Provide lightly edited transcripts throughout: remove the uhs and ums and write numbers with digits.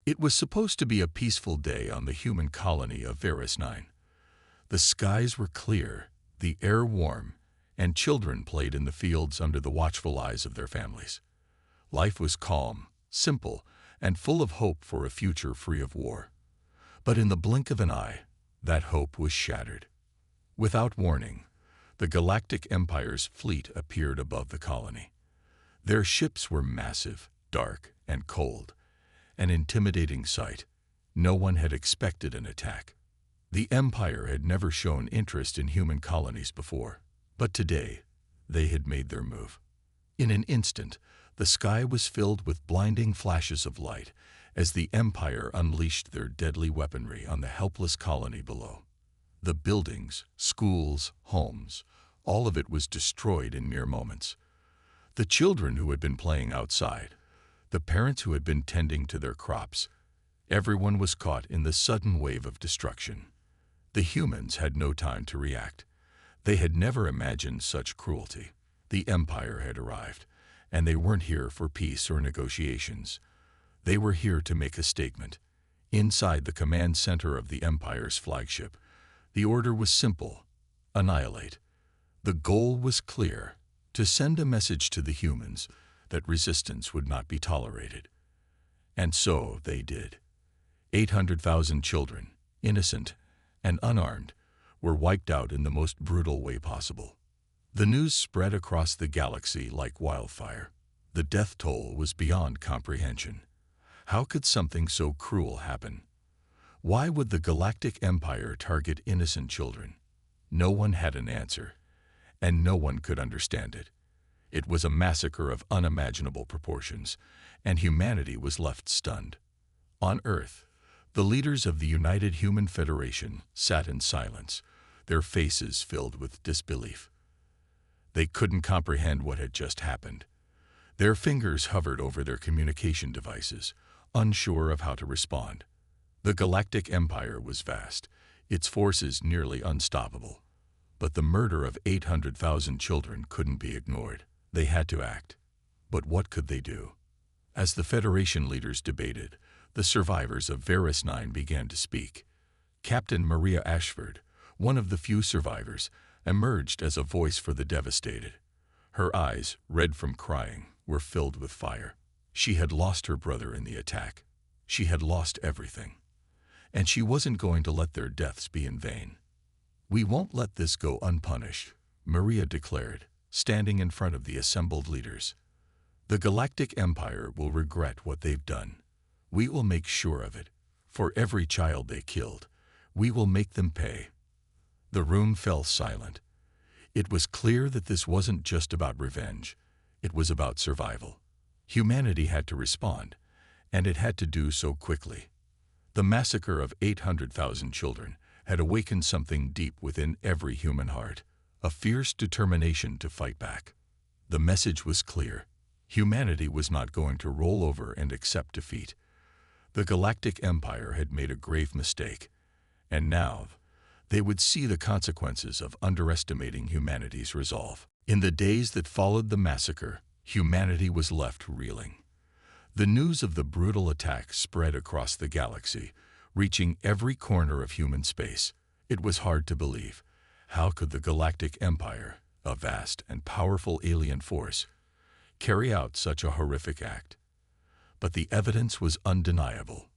It was supposed to be a peaceful day on the human colony of Varus 9. The skies were clear, the air warm, and children played in the fields under the watchful eyes of their families. Life was calm, simple, and full of hope for a future free of war. But in the blink of an eye, that hope was shattered. Without warning, the Galactic Empire's fleet appeared above the colony. Their ships were massive, dark, and cold, an intimidating sight. No one had expected an attack. The Empire had never shown interest in human colonies before, but today they had made their move. In an instant, the sky was filled with blinding flashes of light as the Empire unleashed their deadly weaponry on the helpless colony below. The buildings, schools, homes, all of it was destroyed in mere moments. The children who had been playing outside, the parents who had been tending to their crops, everyone was caught in the sudden wave of destruction. The humans had no time to react. They had never imagined such cruelty. The Empire had arrived, and they weren't here for peace or negotiations. They were here to make a statement. Inside the command center of the Empire's flagship, the order was simple: annihilate. The goal was clear: to send a message to the humans that resistance would not be tolerated. And so they did. 800,000 children, innocent and unarmed, were wiped out in the most brutal way possible. The news spread across the galaxy like wildfire. The death toll was beyond comprehension. How could something so cruel happen? Why would the Galactic Empire target innocent children? No one had an answer, and no one could understand it. It was a massacre of unimaginable proportions, and humanity was left stunned. On Earth, the leaders of the United Human Federation sat in silence, their faces filled with disbelief. They couldn't comprehend what had just happened. Their fingers hovered over their communication devices, unsure of how to respond. The Galactic Empire was vast, its forces nearly unstoppable. But the murder of 800,000 children couldn't be ignored. They had to act. But what could they do? As the Federation leaders debated, the survivors of Varus 9 began to speak. Captain Maria Ashford, one of the few survivors, emerged as a voice for the devastated. Her eyes, red from crying, were filled with fire. She had lost her brother in the attack. She had lost everything. And she wasn't going to let their deaths be in vain. "We won't let this go unpunished," Maria declared, standing in front of the assembled leaders. "The Galactic Empire will regret what they've done. We will make sure of it. For every child they killed, we will make them pay." The room fell silent. It was clear that this wasn't just about revenge. It was about survival. Humanity had to respond, and it had to do so quickly. The massacre of 800,000 children had awakened something deep within every human heart, a fierce determination to fight back. The message was clear: humanity was not going to roll over and accept defeat. The Galactic Empire had made a grave mistake, and now they would see the consequences of underestimating humanity's resolve. In the days that followed the massacre, humanity was left reeling. The news of the brutal attack spread across the galaxy, reaching every corner of human space. It was hard to believe. How could the Galactic Empire, a vast and powerful alien force, carry out such a horrific act? But the evidence was undeniable.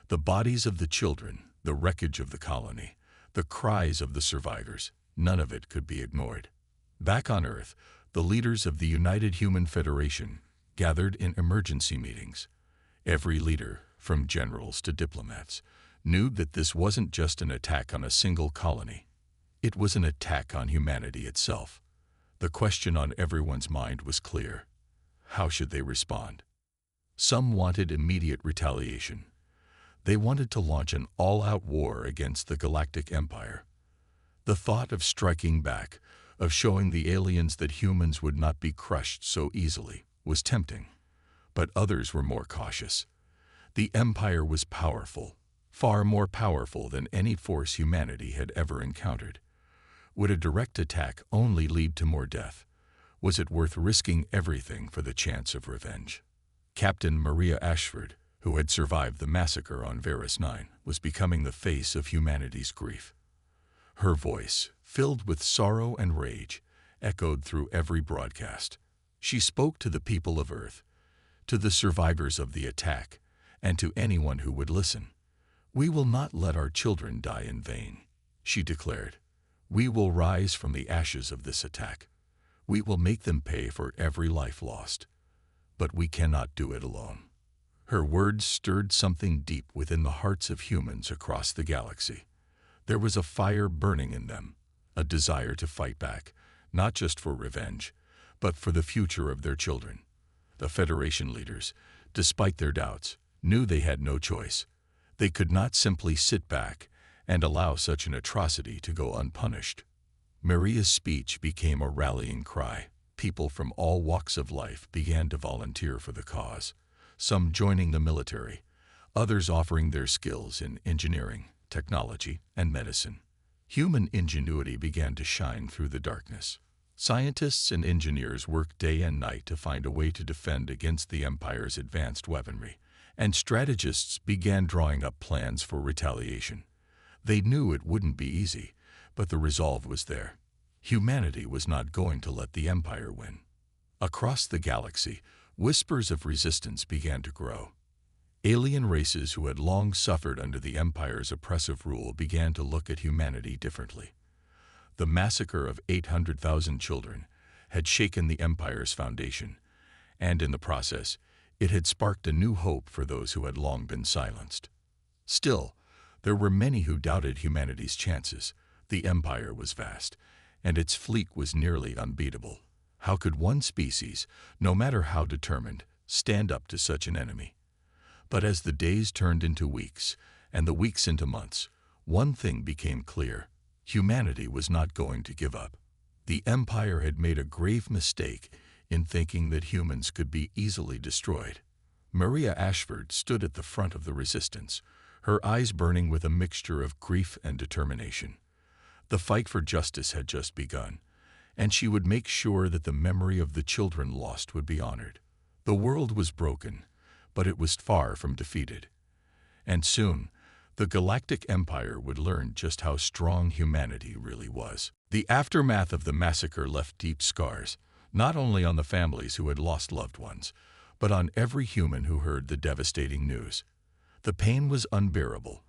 The bodies of the children, the wreckage of the colony, the cries of the survivors, none of it could be ignored. Back on Earth, the leaders of the United Human Federation gathered in emergency meetings. Every leader, from generals to diplomats, knew that this wasn't just an attack on a single colony. It was an attack on humanity itself. The question on everyone's mind was clear: how should they respond? Some wanted immediate retaliation. They wanted to launch an all-out war against the Galactic Empire. The thought of striking back, of showing the aliens that humans would not be crushed so easily, was tempting. But others were more cautious. The Empire was powerful, far more powerful than any force humanity had ever encountered. Would a direct attack only lead to more death? Was it worth risking everything for the chance of revenge? Captain Maria Ashford, who had survived the massacre on Varus 9, was becoming the face of humanity's grief. Her voice, filled with sorrow and rage, echoed through every broadcast. She spoke to the people of Earth, to the survivors of the attack, and to anyone who would listen. "We will not let our children die in vain," she declared. "We will rise from the ashes of this attack. We will make them pay for every life lost. But we cannot do it alone." Her words stirred something deep within the hearts of humans across the galaxy. There was a fire burning in them, a desire to fight back, not just for revenge, but for the future of their children. The Federation leaders, despite their doubts, knew they had no choice. They could not simply sit back and allow such an atrocity to go unpunished. Maria's speech became a rallying cry. People from all walks of life began to volunteer for the cause, some joining the military, others offering their skills in engineering, technology, and medicine. Human ingenuity began to shine through the darkness. Scientists and engineers worked day and night to find a way to defend against the Empire's advanced weaponry, and strategists began drawing up plans for retaliation. They knew it wouldn't be easy, but the resolve was there. Humanity was not going to let the Empire win. Across the galaxy, whispers of resistance began to grow. Alien races who had long suffered under the Empire's oppressive rule began to look at humanity differently. The massacre of 800,000 children had shaken the Empire's foundation, and in the process, it had sparked a new hope for those who had long been silenced. Still, there were many who doubted humanity's chances. The Empire was vast, and its fleet was nearly unbeatable. How could one species, no matter how determined, stand up to such an enemy? But as the days turned into weeks, and the weeks into months, one thing became clear. Humanity was not going to give up. The Empire had made a grave mistake in thinking that humans could be easily destroyed. Maria Ashford stood at the front of the resistance, her eyes burning with a mixture of grief and determination. The fight for justice had just begun, and she would make sure that the memory of the children lost would be honored. The world was broken, but it was far from defeated. And soon, the Galactic Empire would learn just how strong humanity really was. The aftermath of the massacre left deep scars, not only on the families who had lost loved ones, but on every human who heard the devastating news. The pain was unbearable,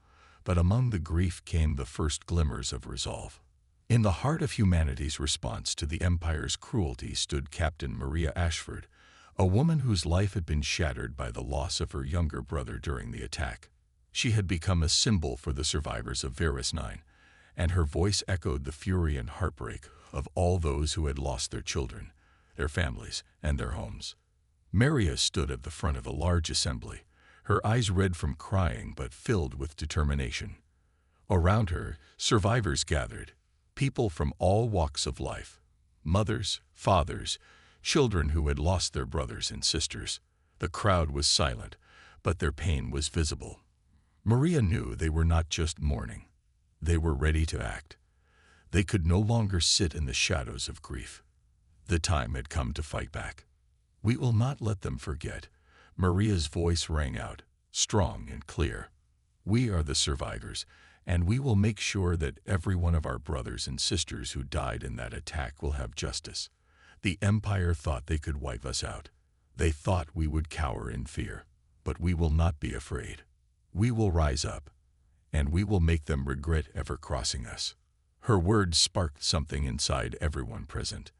but among the grief came the first glimmers of resolve. In the heart of humanity's response to the Empire's cruelty stood Captain Maria Ashford, a woman whose life had been shattered by the loss of her younger brother during the attack. She had become a symbol for the survivors of Varus 9, and her voice echoed the fury and heartbreak of all those who had lost their children, their families, and their homes. Maria stood at the front of a large assembly, her eyes red from crying but filled with determination. Around her, survivors gathered, people from all walks of life, mothers, fathers, children who had lost their brothers and sisters. The crowd was silent, but their pain was visible. Maria knew they were not just mourning. They were ready to act. They could no longer sit in the shadows of grief. The time had come to fight back. "We will not let them forget." Maria's voice rang out, strong and clear. "We are the survivors, and we will make sure that every one of our brothers and sisters who died in that attack will have justice. The Empire thought they could wipe us out. They thought we would cower in fear, but we will not be afraid. We will rise up, and we will make them regret ever crossing us." Her words sparked something inside everyone present.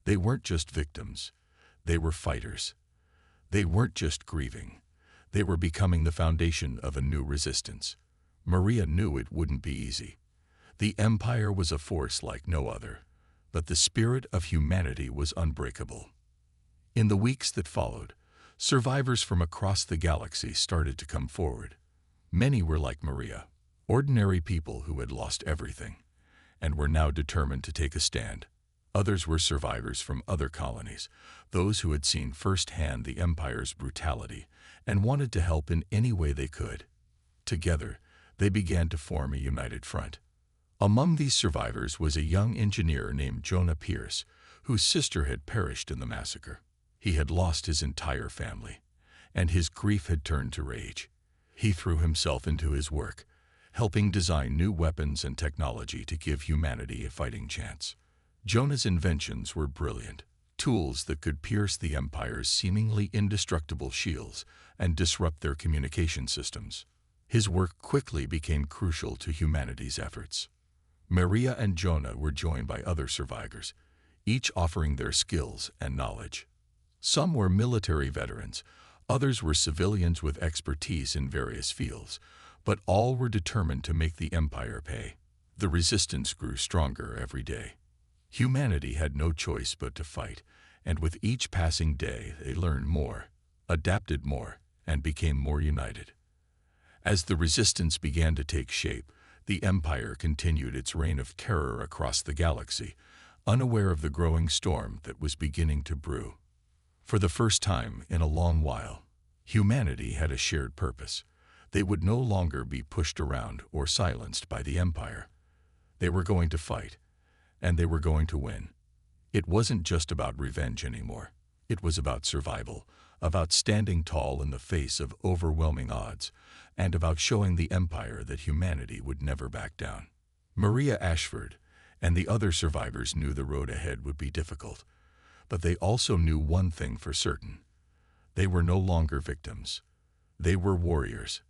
They weren't just victims. They were fighters. They weren't just grieving. They were becoming the foundation of a new resistance. Maria knew it wouldn't be easy. The Empire was a force like no other, but the spirit of humanity was unbreakable. In the weeks that followed, survivors from across the galaxy started to come forward. Many were like Maria, ordinary people who had lost everything, and were now determined to take a stand. Others were survivors from other colonies, those who had seen firsthand the Empire's brutality and wanted to help in any way they could. Together, they began to form a united front. Among these survivors was a young engineer named Jonah Pierce, whose sister had perished in the massacre. He had lost his entire family, and his grief had turned to rage. He threw himself into his work, helping design new weapons and technology to give humanity a fighting chance. Jonah's inventions were brilliant, tools that could pierce the Empire's seemingly indestructible shields and disrupt their communication systems. His work quickly became crucial to humanity's efforts. Maria and Jonah were joined by other survivors, each offering their skills and knowledge. Some were military veterans, others were civilians with expertise in various fields, but all were determined to make the Empire pay. The resistance grew stronger every day. Humanity had no choice but to fight, and with each passing day they learned more, adapted more, and became more united. As the resistance began to take shape, the Empire continued its reign of terror across the galaxy, unaware of the growing storm that was beginning to brew. For the first time in a long while, humanity had a shared purpose. They would no longer be pushed around or silenced by the Empire. They were going to fight, and they were going to win. It wasn't just about revenge anymore. It was about survival, about standing tall in the face of overwhelming odds, and about showing the Empire that humanity would never back down. Maria Ashford and the other survivors knew the road ahead would be difficult, but they also knew one thing for certain. They were no longer victims. They were warriors,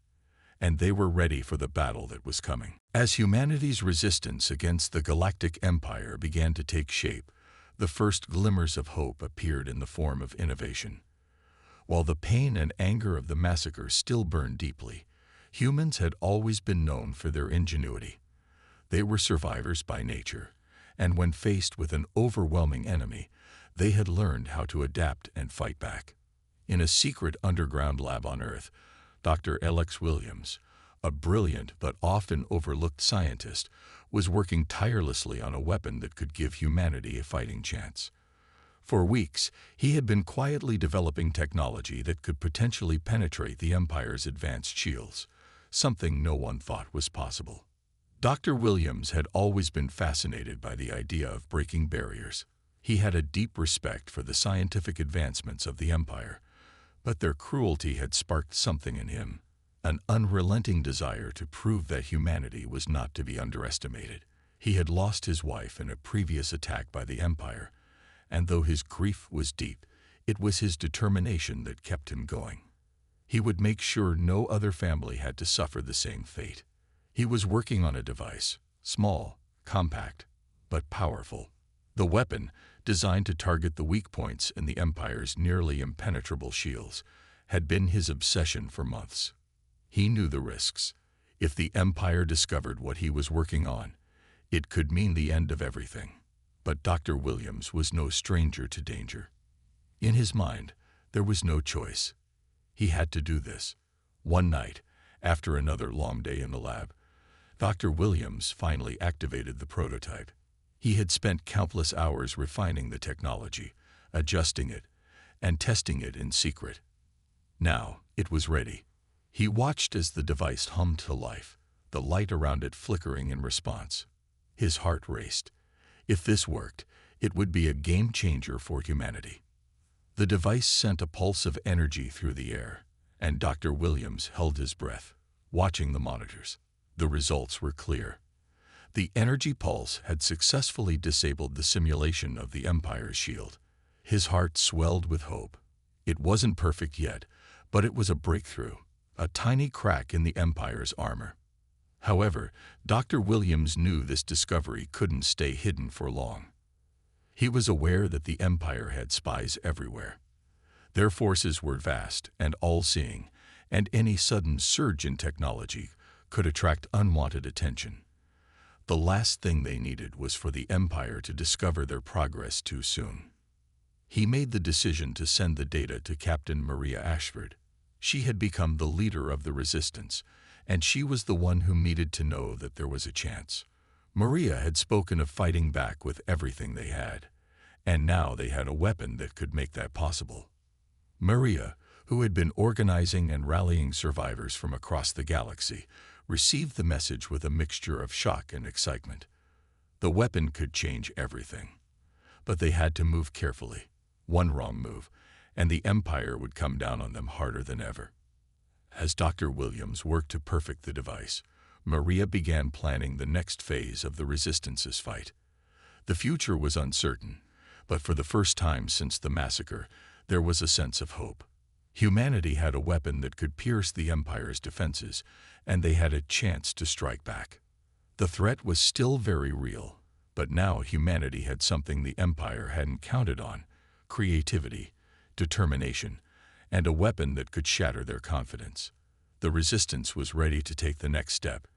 and they were ready for the battle that was coming. As humanity's resistance against the Galactic Empire began to take shape, the first glimmers of hope appeared in the form of innovation. While the pain and anger of the massacre still burned deeply, humans had always been known for their ingenuity. They were survivors by nature, and when faced with an overwhelming enemy, they had learned how to adapt and fight back. In a secret underground lab on Earth, Dr. Alex Williams, a brilliant but often overlooked scientist, was working tirelessly on a weapon that could give humanity a fighting chance. For weeks, he had been quietly developing technology that could potentially penetrate the Empire's advanced shields, something no one thought was possible. Dr. Williams had always been fascinated by the idea of breaking barriers. He had a deep respect for the scientific advancements of the Empire, but their cruelty had sparked something in him, an unrelenting desire to prove that humanity was not to be underestimated. He had lost his wife in a previous attack by the Empire, and though his grief was deep, it was his determination that kept him going. He would make sure no other family had to suffer the same fate. He was working on a device, small, compact, but powerful. The weapon, designed to target the weak points in the Empire's nearly impenetrable shields, had been his obsession for months. He knew the risks. If the Empire discovered what he was working on, it could mean the end of everything. But Dr. Williams was no stranger to danger. In his mind, there was no choice. He had to do this. One night, after another long day in the lab, Dr. Williams finally activated the prototype. He had spent countless hours refining the technology, adjusting it, and testing it in secret. Now, it was ready. He watched as the device hummed to life, the light around it flickering in response. His heart raced. If this worked, it would be a game changer for humanity. The device sent a pulse of energy through the air, and Dr. Williams held his breath, watching the monitors. The results were clear. The energy pulse had successfully disabled the simulation of the Empire's shield. His heart swelled with hope. It wasn't perfect yet, but it was a breakthrough, a tiny crack in the Empire's armor. However, Dr. Williams knew this discovery couldn't stay hidden for long. He was aware that the Empire had spies everywhere. Their forces were vast and all-seeing, and any sudden surge in technology could attract unwanted attention. The last thing they needed was for the Empire to discover their progress too soon. He made the decision to send the data to Captain Maria Ashford. She had become the leader of the resistance, and she was the one who needed to know that there was a chance. Maria had spoken of fighting back with everything they had, and now they had a weapon that could make that possible. Maria, who had been organizing and rallying survivors from across the galaxy, received the message with a mixture of shock and excitement. The weapon could change everything. But they had to move carefully. One wrong move, and the Empire would come down on them harder than ever. As Dr. Williams worked to perfect the device, Maria began planning the next phase of the Resistance's fight. The future was uncertain, but for the first time since the massacre, there was a sense of hope. Humanity had a weapon that could pierce the Empire's defenses, and they had a chance to strike back. The threat was still very real, but now humanity had something the Empire hadn't counted on: creativity, determination, and a weapon that could shatter their confidence. The Resistance was ready to take the next step,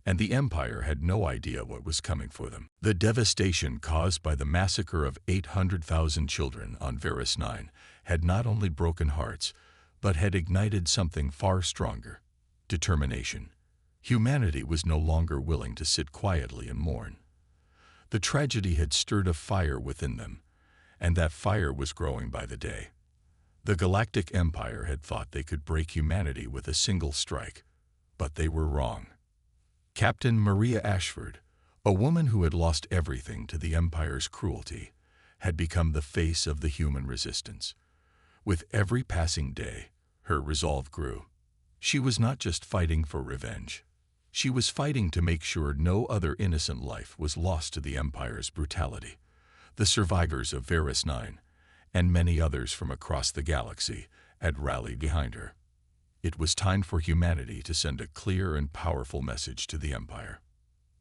and the Empire had no idea what was coming for them. The devastation caused by the massacre of 800,000 children on Varus 9 had not only broken hearts, but had ignited something far stronger: determination. Humanity was no longer willing to sit quietly and mourn. The tragedy had stirred a fire within them, and that fire was growing by the day. The Galactic Empire had thought they could break humanity with a single strike, but they were wrong. Captain Maria Ashford, a woman who had lost everything to the Empire's cruelty, had become the face of the human resistance. With every passing day, her resolve grew. She was not just fighting for revenge. She was fighting to make sure no other innocent life was lost to the Empire's brutality. The survivors of Varus 9, and many others from across the galaxy, had rallied behind her. It was time for humanity to send a clear and powerful message to the Empire.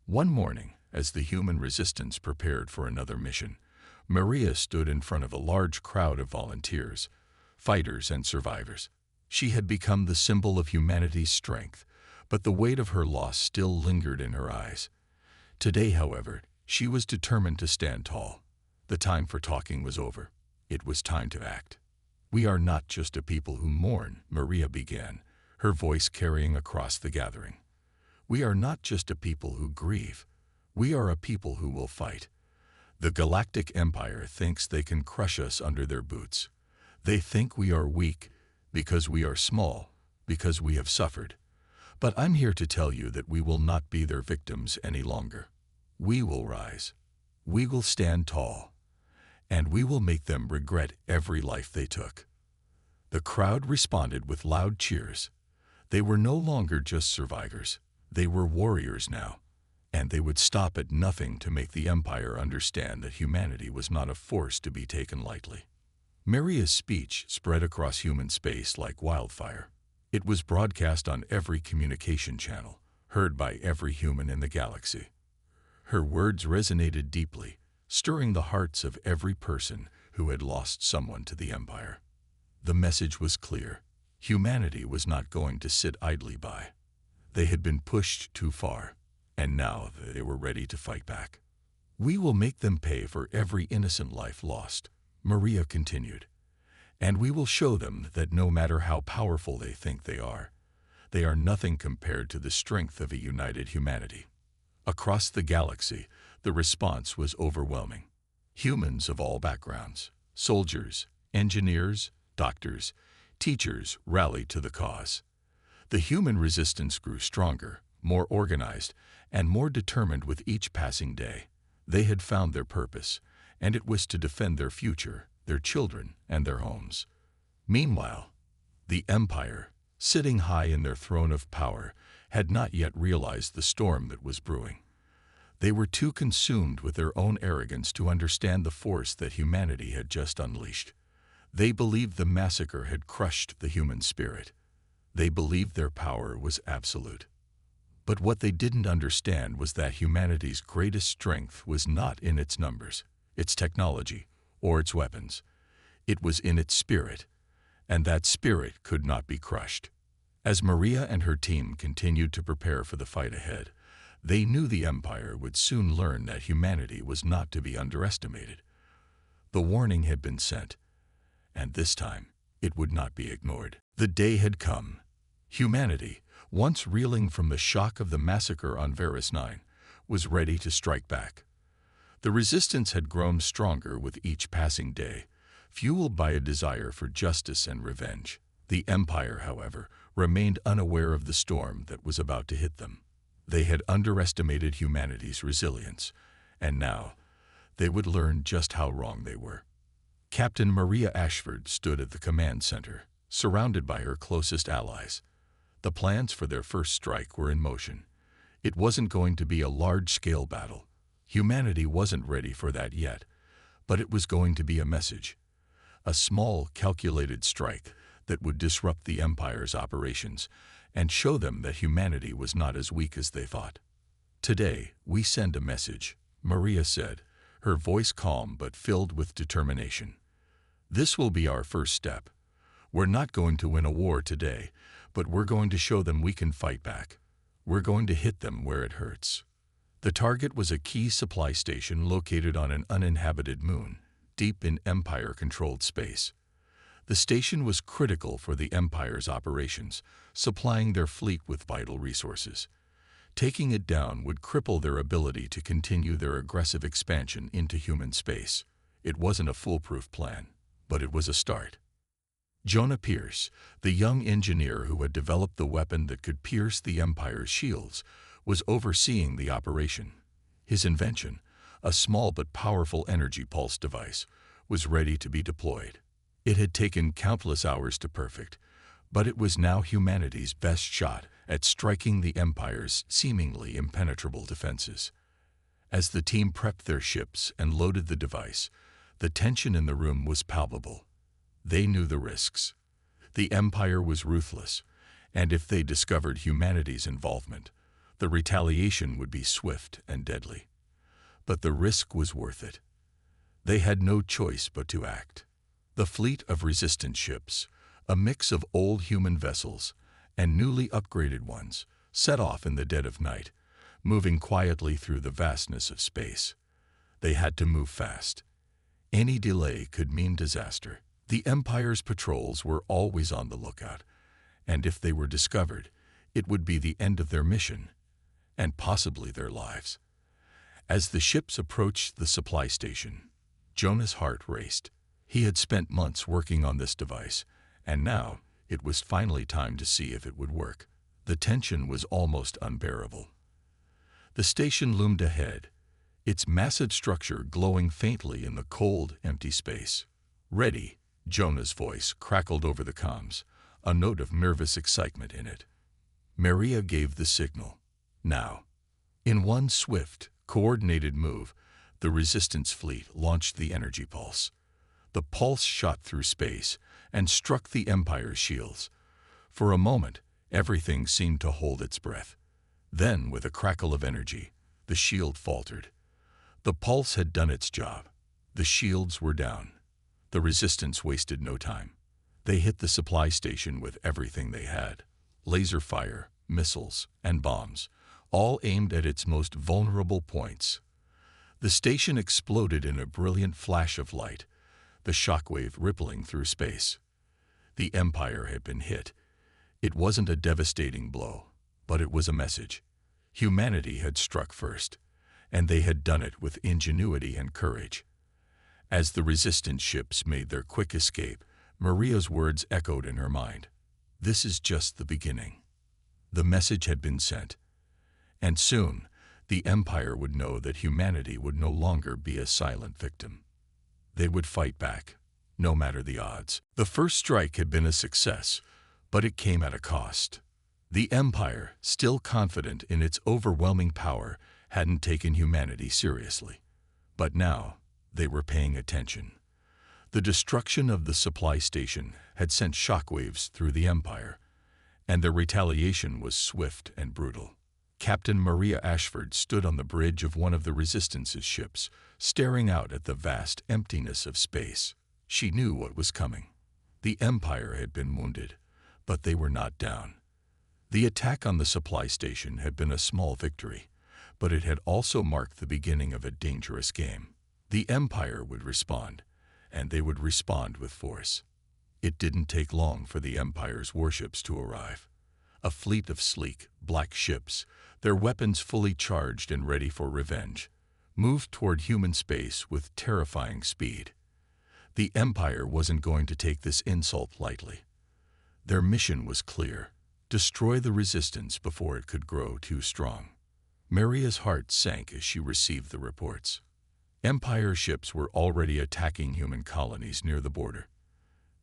One morning, as the human resistance prepared for another mission, Maria stood in front of a large crowd of volunteers, fighters and survivors. She had become the symbol of humanity's strength, but the weight of her loss still lingered in her eyes. Today, however, she was determined to stand tall. The time for talking was over. It was time to act. "We are not just a people who mourn," Maria began, her voice carrying across the gathering. "We are not just a people who grieve. We are a people who will fight. The Galactic Empire thinks they can crush us under their boots. They think we are weak because we are small, because we have suffered. But I'm here to tell you that we will not be their victims any longer. We will rise. We will stand tall. And we will make them regret every life they took." The crowd responded with loud cheers. They were no longer just survivors. They were warriors now, and they would stop at nothing to make the Empire understand that humanity was not a force to be taken lightly. Maria's speech spread across human space like wildfire. It was broadcast on every communication channel, heard by every human in the galaxy. Her words resonated deeply, stirring the hearts of every person who had lost someone to the Empire. The message was clear. Humanity was not going to sit idly by. They had been pushed too far, and now they were ready to fight back. "We will make them pay for every innocent life lost," Maria continued. "And we will show them that no matter how powerful they think they are nothing compared to the strength of a united humanity." Across the galaxy, the response was overwhelming. Humans of all backgrounds, soldiers, engineers, doctors, teachers rallied to the cause. The human resistance grew stronger, more organized, and more determined with each passing day. They had found their purpose, and it was to defend their future, their children, and their homes. Meanwhile, the Empire, sitting high in their throne of power, had not yet realized the storm that was brewing. They were too consumed with their own arrogance to understand the force that humanity had just unleashed. They believed the massacre had crushed the human spirit. They believed their power was absolute. But what they didn't understand was that humanity's greatest strength was not in its numbers, its technology, or its weapons. It was in its spirit, and that spirit could not be crushed. As Maria and her team continued to prepare for the fight ahead, they knew the Empire would soon learn that humanity was not to be underestimated. The warning had been sent, and this time it would not be ignored. The day had come. Humanity, once reeling from the shock of the massacre on Varus 9, was ready to strike back. The resistance had grown stronger with each passing day, fueled by a desire for justice and revenge. The Empire, however, remained unaware of the storm that was about to hit them. They had underestimated humanity's resilience, and now they would learn just how wrong they were. Captain Maria Ashford stood at the command center, surrounded by her closest allies. The plans for their first strike were in motion. It wasn't going to be a large-scale battle. Humanity wasn't ready for that yet, but it was going to be a message. A small, calculated strike that would disrupt the Empire's operations and show them that humanity was not as weak as they thought. "Today, we send a message," Maria said, her voice calm but filled with determination. "This will be our first step. We're not going to win a war today, but we're going to show them we can fight back. We're going to hit them where it hurts." The target was a key supply station located on an uninhabited moon, deep in Empire-controlled space. The station was critical for the Empire's operations, supplying their fleet with vital resources. Taking it down would cripple their ability to continue their aggressive expansion into human space. It wasn't a foolproof plan, but it was a start. Jonah Pierce, the young engineer who had developed the weapon that could pierce the Empire's shields, was overseeing the operation. His invention, a small but powerful energy pulse device, was ready to be deployed. It had taken countless hours to perfect, but it was now humanity's best shot at striking the Empire's seemingly impenetrable defenses. As the team prepped their ships and loaded the device, the tension in the room was palpable. They knew the risks. The Empire was ruthless, and if they discovered humanity's involvement, the retaliation would be swift and deadly. But the risk was worth it. They had no choice but to act. The fleet of resistance ships, a mix of old human vessels and newly upgraded ones, set off in the dead of night, moving quietly through the vastness of space. They had to move fast. Any delay could mean disaster. The Empire's patrols were always on the lookout, and if they were discovered, it would be the end of their mission, and possibly their lives. As the ships approached the supply station, Jonah's heart raced. He had spent months working on this device, and now it was finally time to see if it would work. The tension was almost unbearable. The station loomed ahead, its massive structure glowing faintly in the cold, empty space. "Ready," Jonah's voice crackled over the comms, a note of nervous excitement in it. Maria gave the signal. Now. In one swift, coordinated move, the resistance fleet launched the energy pulse. The pulse shot through space and struck the Empire's shields. For a moment, everything seemed to hold its breath. Then, with a crackle of energy, the shield faltered. The pulse had done its job. The shields were down. The resistance wasted no time. They hit the supply station with everything they had: laser fire, missiles, and bombs, all aimed at its most vulnerable points. The station exploded in a brilliant flash of light, the shockwave rippling through space. The Empire had been hit. It wasn't a devastating blow, but it was a message. Humanity had struck first, and they had done it with ingenuity and courage. As the resistance ships made their quick escape, Maria's words echoed in her mind. This is just the beginning. The message had been sent, and soon the Empire would know that humanity would no longer be a silent victim. They would fight back, no matter the odds. The first strike had been a success, but it came at a cost. The Empire, still confident in its overwhelming power, hadn't taken humanity seriously. But now, they were paying attention. The destruction of the supply station had sent shockwaves through the Empire, and their retaliation was swift and brutal. Captain Maria Ashford stood on the bridge of one of the Resistance's ships, staring out at the vast emptiness of space. She knew what was coming. The Empire had been wounded, but they were not down. The attack on the supply station had been a small victory, but it had also marked the beginning of a dangerous game. The Empire would respond, and they would respond with force. It didn't take long for the Empire's warships to arrive. A fleet of sleek, black ships, their weapons fully charged and ready for revenge, moved toward human space with terrifying speed. The Empire wasn't going to take this insult lightly. Their mission was clear: destroy the resistance before it could grow too strong. Maria's heart sank as she received the reports. Empire ships were already attacking human colonies near the border.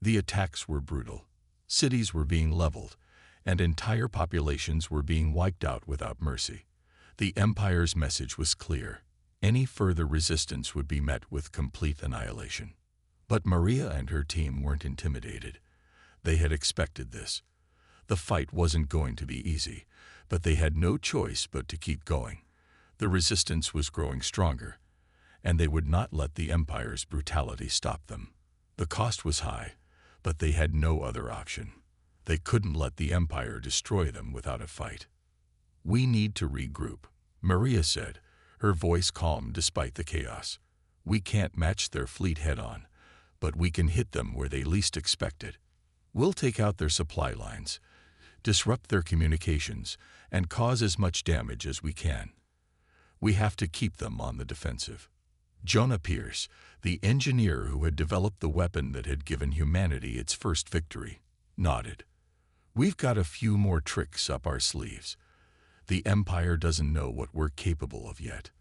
The attacks were brutal. Cities were being leveled, and entire populations were being wiped out without mercy. The Empire's message was clear. Any further resistance would be met with complete annihilation. But Maria and her team weren't intimidated. They had expected this. The fight wasn't going to be easy, but they had no choice but to keep going. The resistance was growing stronger, and they would not let the Empire's brutality stop them. The cost was high, but they had no other option. They couldn't let the Empire destroy them without a fight. "We need to regroup," Maria said, her voice calm despite the chaos. "We can't match their fleet head-on, but we can hit them where they least expect it. We'll take out their supply lines, disrupt their communications, and cause as much damage as we can. We have to keep them on the defensive." Jonah Pierce, the engineer who had developed the weapon that had given humanity its first victory, nodded. "We've got a few more tricks up our sleeves. The Empire doesn't know what we're capable of yet."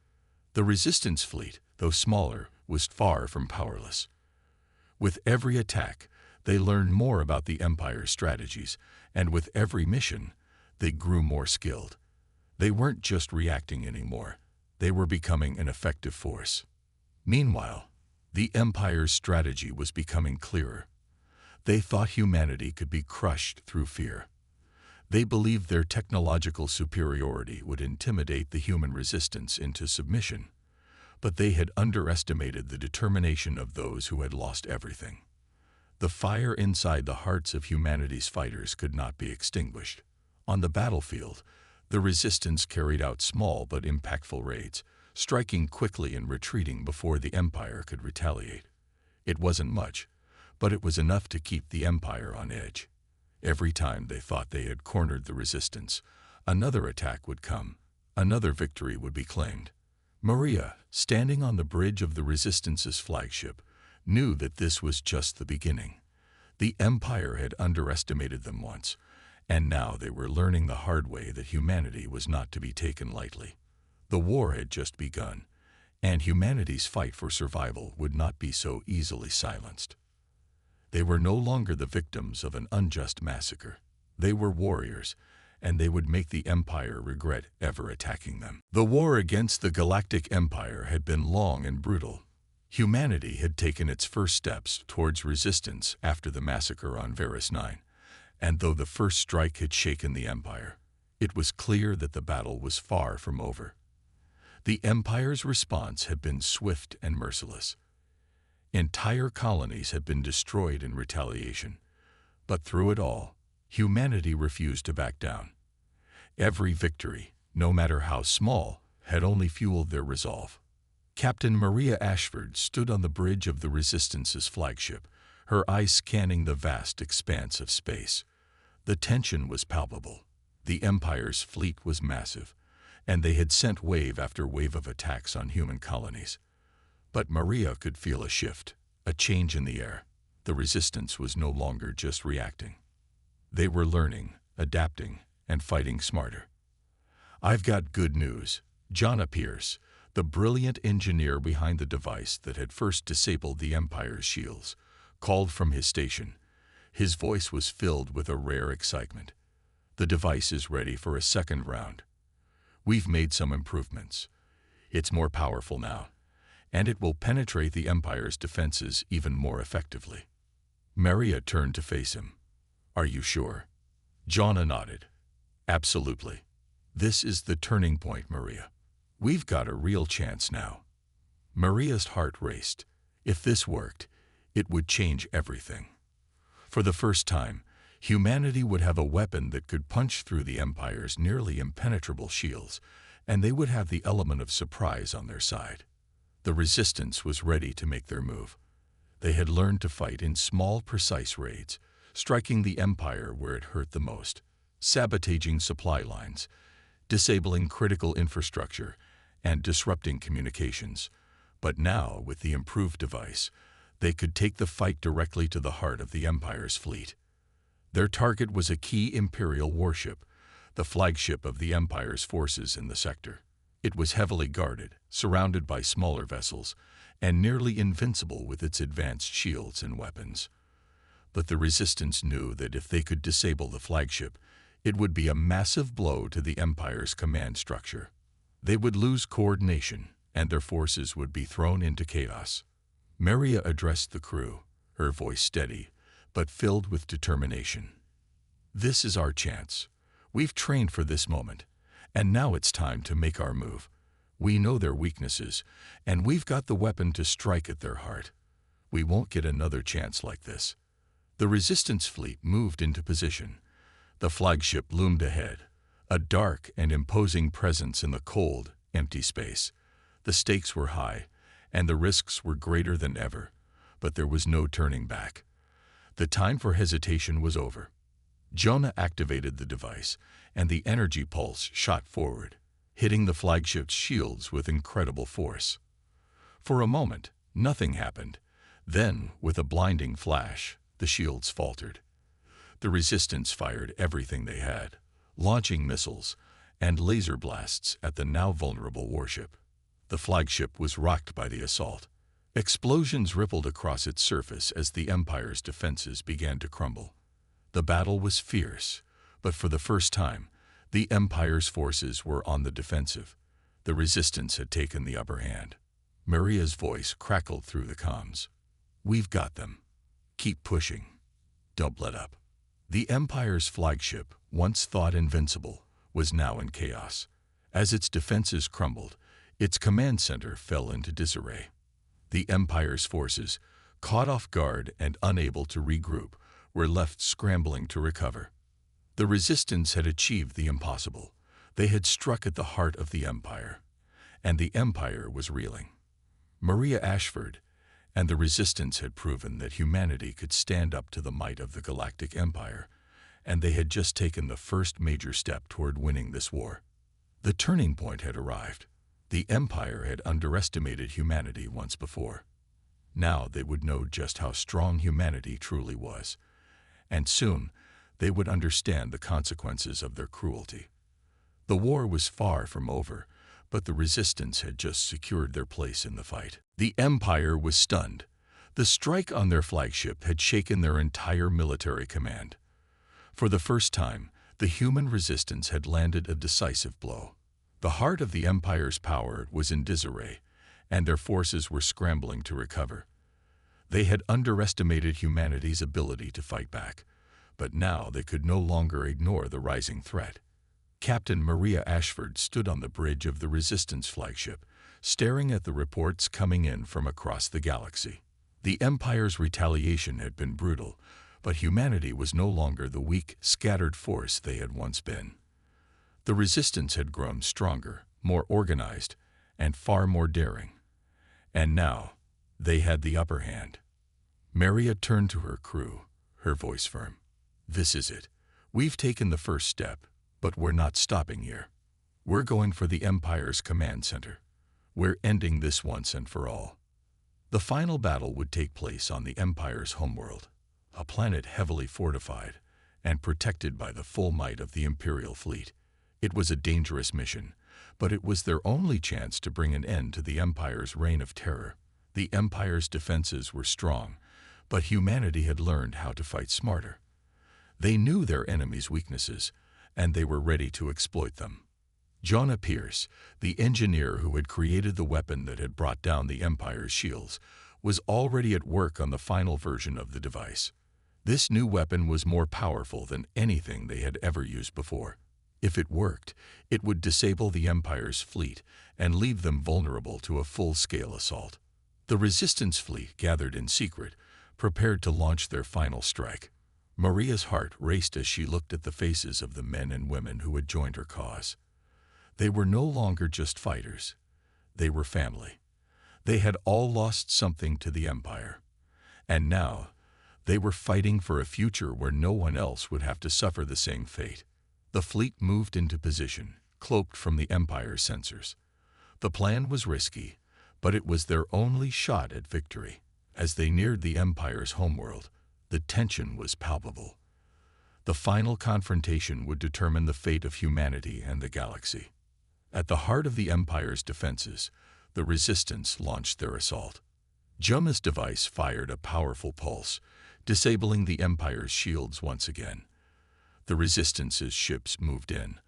The Resistance fleet, though smaller, was far from powerless. With every attack, they learned more about the Empire's strategies, and with every mission, they grew more skilled. They weren't just reacting anymore. They were becoming an effective force. Meanwhile, the Empire's strategy was becoming clearer. They thought humanity could be crushed through fear. They believed their technological superiority would intimidate the human resistance into submission, but they had underestimated the determination of those who had lost everything. The fire inside the hearts of humanity's fighters could not be extinguished. On the battlefield, the resistance carried out small but impactful raids, striking quickly and retreating before the Empire could retaliate. It wasn't much, but it was enough to keep the Empire on edge. Every time they thought they had cornered the resistance, another attack would come, another victory would be claimed. Maria, standing on the bridge of the Resistance's flagship, knew that this was just the beginning. The Empire had underestimated them once, and now they were learning the hard way that humanity was not to be taken lightly. The war had just begun, and humanity's fight for survival would not be so easily silenced. They were no longer the victims of an unjust massacre. They were warriors, and they would make the Empire regret ever attacking them. The war against the Galactic Empire had been long and brutal. Humanity had taken its first steps towards resistance after the massacre on Varus 9, and though the first strike had shaken the Empire, it was clear that the battle was far from over. The Empire's response had been swift and merciless. Entire colonies had been destroyed in retaliation, but through it all, humanity refused to back down. Every victory, no matter how small, had only fueled their resolve. Captain Maria Ashford stood on the bridge of the Resistance's flagship, her eyes scanning the vast expanse of space. The tension was palpable. The Empire's fleet was massive, and they had sent wave after wave of attacks on human colonies. But Maria could feel a shift, a change in the air. The Resistance was no longer just reacting. They were learning, adapting, and fighting smarter. "I've got good news," Jonah Pierce, the brilliant engineer behind the device that had first disabled the Empire's shields, called from his station. His voice was filled with a rare excitement. "The device is ready for a second round. We've made some improvements. It's more powerful now, and it will penetrate the Empire's defenses even more effectively." Maria turned to face him. "Are you sure?" Jonah nodded. "Absolutely. This is the turning point, Maria. We've got a real chance now." Maria's heart raced. If this worked, it would change everything. For the first time, humanity would have a weapon that could punch through the Empire's nearly impenetrable shields, and they would have the element of surprise on their side. The Resistance was ready to make their move. They had learned to fight in small, precise raids, striking the Empire where it hurt the most, sabotaging supply lines, disabling critical infrastructure, and disrupting communications. But now, with the improved device, they could take the fight directly to the heart of the Empire's fleet. Their target was a key Imperial warship, the flagship of the Empire's forces in the sector. It was heavily guarded, surrounded by smaller vessels, and nearly invincible with its advanced shields and weapons. But the Resistance knew that if they could disable the flagship, it would be a massive blow to the Empire's command structure. They would lose coordination, and their forces would be thrown into chaos. Maria addressed the crew, her voice steady, but filled with determination. "This is our chance. We've trained for this moment, and now it's time to make our move. We know their weaknesses, and we've got the weapon to strike at their heart. We won't get another chance like this." The Resistance fleet moved into position. The flagship loomed ahead, a dark and imposing presence in the cold, empty space. The stakes were high, and the risks were greater than ever, but there was no turning back. The time for hesitation was over. Jonah activated the device, and the energy pulse shot forward, hitting the flagship's shields with incredible force. For a moment, nothing happened. Then, with a blinding flash, the shields faltered. The Resistance fired everything they had, launching missiles and laser blasts at the now vulnerable warship. The flagship was rocked by the assault. Explosions rippled across its surface as the Empire's defenses began to crumble. The battle was fierce, but for the first time, the Empire's forces were on the defensive. The Resistance had taken the upper hand. Maria's voice crackled through the comms. "We've got them. Keep pushing. Don't let up." The Empire's flagship, once thought invincible, was now in chaos. As its defenses crumbled, its command center fell into disarray. The Empire's forces, caught off guard and unable to regroup, were left scrambling to recover. The Resistance had achieved the impossible. They had struck at the heart of the Empire, and the Empire was reeling. Maria Ashford and the Resistance had proven that humanity could stand up to the might of the Galactic Empire, and they had just taken the first major step toward winning this war. The turning point had arrived. The Empire had underestimated humanity once before. Now they would know just how strong humanity truly was, and soon they would understand the consequences of their cruelty. The war was far from over, but the Resistance had just secured their place in the fight. The Empire was stunned. The strike on their flagship had shaken their entire military command. For the first time, the human Resistance had landed a decisive blow. The heart of the Empire's power was in disarray, and their forces were scrambling to recover. They had underestimated humanity's ability to fight back, but now they could no longer ignore the rising threat. Captain Maria Ashford stood on the bridge of the Resistance flagship, staring at the reports coming in from across the galaxy. The Empire's retaliation had been brutal, but humanity was no longer the weak, scattered force they had once been. The Resistance had grown stronger, more organized, and far more daring. And now, they had the upper hand. Maria turned to her crew, her voice firm. "This is it. We've taken the first step, but we're not stopping here. We're going for the Empire's command center. We're ending this once and for all." The final battle would take place on the Empire's homeworld, a planet heavily fortified and protected by the full might of the Imperial fleet. It was a dangerous mission, but it was their only chance to bring an end to the Empire's reign of terror. The Empire's defenses were strong, but humanity had learned how to fight smarter. They knew their enemy's weaknesses, and they were ready to exploit them. Jonah Pierce, the engineer who had created the weapon that had brought down the Empire's shields, was already at work on the final version of the device. This new weapon was more powerful than anything they had ever used before. If it worked, it would disable the Empire's fleet and leave them vulnerable to a full-scale assault. The Resistance fleet gathered in secret, prepared to launch their final strike. Maria's heart raced as she looked at the faces of the men and women who had joined her cause. They were no longer just fighters. They were family. They had all lost something to the Empire. And now, they were fighting for a future where no one else would have to suffer the same fate. The fleet moved into position, cloaked from the Empire's sensors. The plan was risky, but it was their only shot at victory. As they neared the Empire's homeworld, the tension was palpable. The final confrontation would determine the fate of humanity and the galaxy. At the heart of the Empire's defenses, the Resistance launched their assault. Jumma's device fired a powerful pulse, disabling the Empire's shields once again. The Resistance's ships moved in,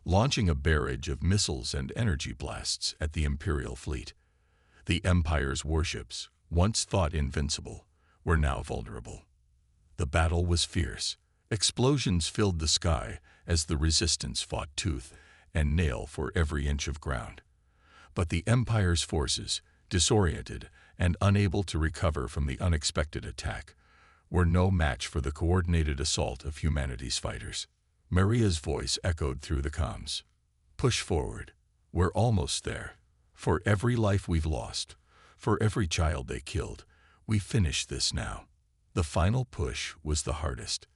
launching a barrage of missiles and energy blasts at the Imperial fleet. The Empire's warships, once thought invincible, were now vulnerable. The battle was fierce. Explosions filled the sky as the Resistance fought tooth and nail for every inch of ground. But the Empire's forces, disoriented and unable to recover from the unexpected attack, were no match for the coordinated assault of humanity's fighters. Maria's voice echoed through the comms. "Push forward. We're almost there. For every life we've lost, for every child they killed, we finish this now." The final push was the hardest.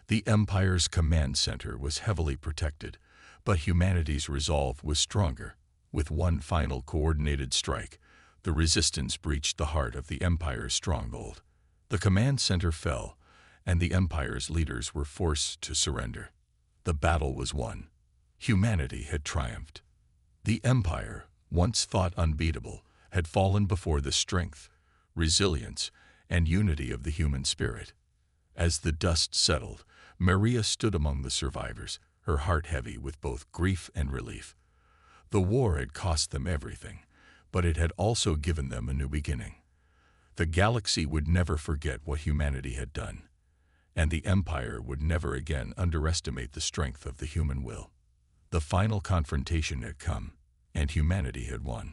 The Empire's command center was heavily protected, but humanity's resolve was stronger. With one final coordinated strike, the Resistance breached the heart of the Empire's stronghold. The command center fell, and the Empire's leaders were forced to surrender. The battle was won. Humanity had triumphed. The Empire, once thought unbeatable, had fallen before the strength, resilience, and unity of the human spirit. As the dust settled, Maria stood among the survivors, her heart heavy with both grief and relief. The war had cost them everything, but it had also given them a new beginning. The galaxy would never forget what humanity had done, and the Empire would never again underestimate the strength of the human will. The final confrontation had come, and humanity had won.